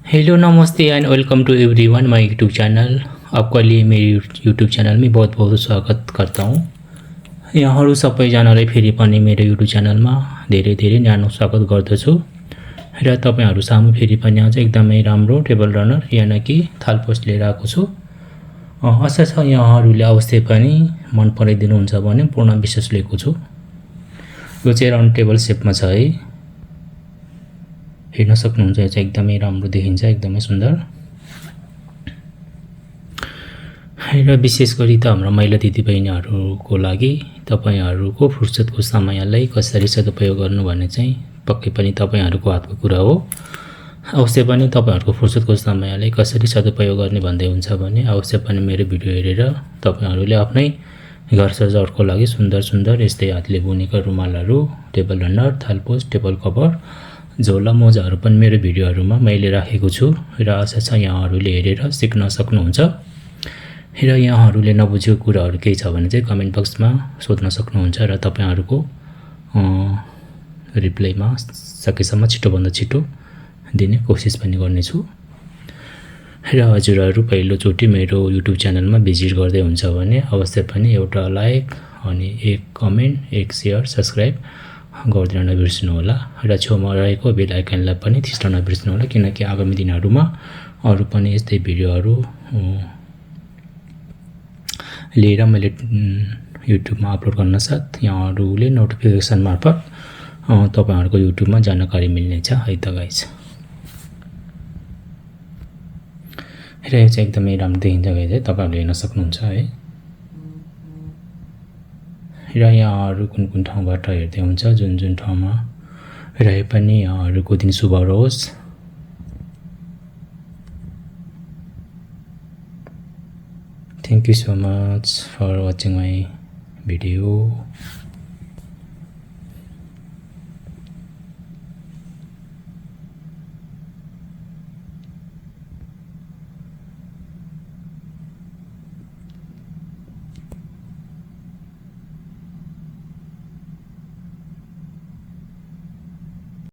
Hello नमस्ते and welcome to everyone my YouTube channel. आपका लिए मेरे यूट्यूब चैनल में बहुत बहुत स्वागत करता हूँ। यहाँहरू सबैजनालाई फेरि पनि मेरो यूट्यूब च्यानलमा धेरै धेरै न्यानो स्वागत गर्दछु र तपाईहरु सामु फेरि पनि आज एकदमै राम्रो टेबल रनर यानी कि थालपोस्ट लिएर आएको छु। आशा छ यहाँहरूले अवश्य पनि मन पराइदिनुहुन्छ भन्ने पूर्ण विश्वास लिएको छु। यो चाहिँ राउन्ड टेबल शेपमा छ है, हेर्न सक्नुहुन्छ। यो चाहिँ एकदमै राम्रो देखिन्छ, एकदमै सुन्दर। र विशेष गरी त हाम्रो महिला दिदीबहिनीहरूको लागि तपाईहरुको फुर्सदको समयलाई कसरी सदुपयोग गर्नु भन्ने चाहिँ पक्कै पनि तपाईहरुको हातको कुरा हो। अवश्य पनि तपाईहरुको फुर्सदको समयलाई कसरी सदुपयोग गर्ने भन्दै हुन्छ भने अवश्य पनि मेरो भिडियो हेरेर तपाईहरुले आफ्नै घर सजावटको लागि सुन्दर सुन्दर यस्तै हातले बुनेका रुमालहरु, टेबल रनर, थालपोस्ट, टेबल कभर, झोला मोजाहरु पनि मेरो भिडियोहरुमा मैले राखेको छु र आशा छ यहाँहरूले हेरेर सिक्न सक्नुहुन्छ। र यहाँहरूले नबुझेको कुराहरु केही छ भने चाहिँ कमेन्ट बक्समा सोध्न सक्नुहुन्छ र तपाईहरुको रिप्लाईमा सकेसम्म छिटो भन्दा छिटो दिने कोसिस पनि गर्नेछु। र हजुरहरु पहिलो चोटी मेरो युट्युब च्यानलमा भिजिट गर्दै हुन्छ भने अवश्य पनि एउटा लाइक अनि एक कमेन्ट, एक शेयर, सब्स्क्राइब गर्दिन नबिर्सनु होला र छेउमा रहेको बेल आइकनलाई पनि थिच्न नबिर्सनु होला, किनकि आगामी दिनहरुमा अरु पनि यस्तै भिडियोहरु लिएर मैले युट्युबमा अपलोड गर्न साथ यहाँहरूले नोटिफिकेसन मार्फत तपाईहरुको युट्युबमा जानकारी मिल्नेछ है त गाइस। र यो चाहिँ एकदमै राम्रो देखिन्छ गाइस है, तपाईहरुले हेर्न सक्नुहुन्छ है। र यहाँहरू कुन कुन ठाउँबाट हेर्दै हुन्छ, जुन जुन ठाउँमा रहे पनि यहाँहरूको दिन शुभ रहोस्। Thank you so much for watching my video.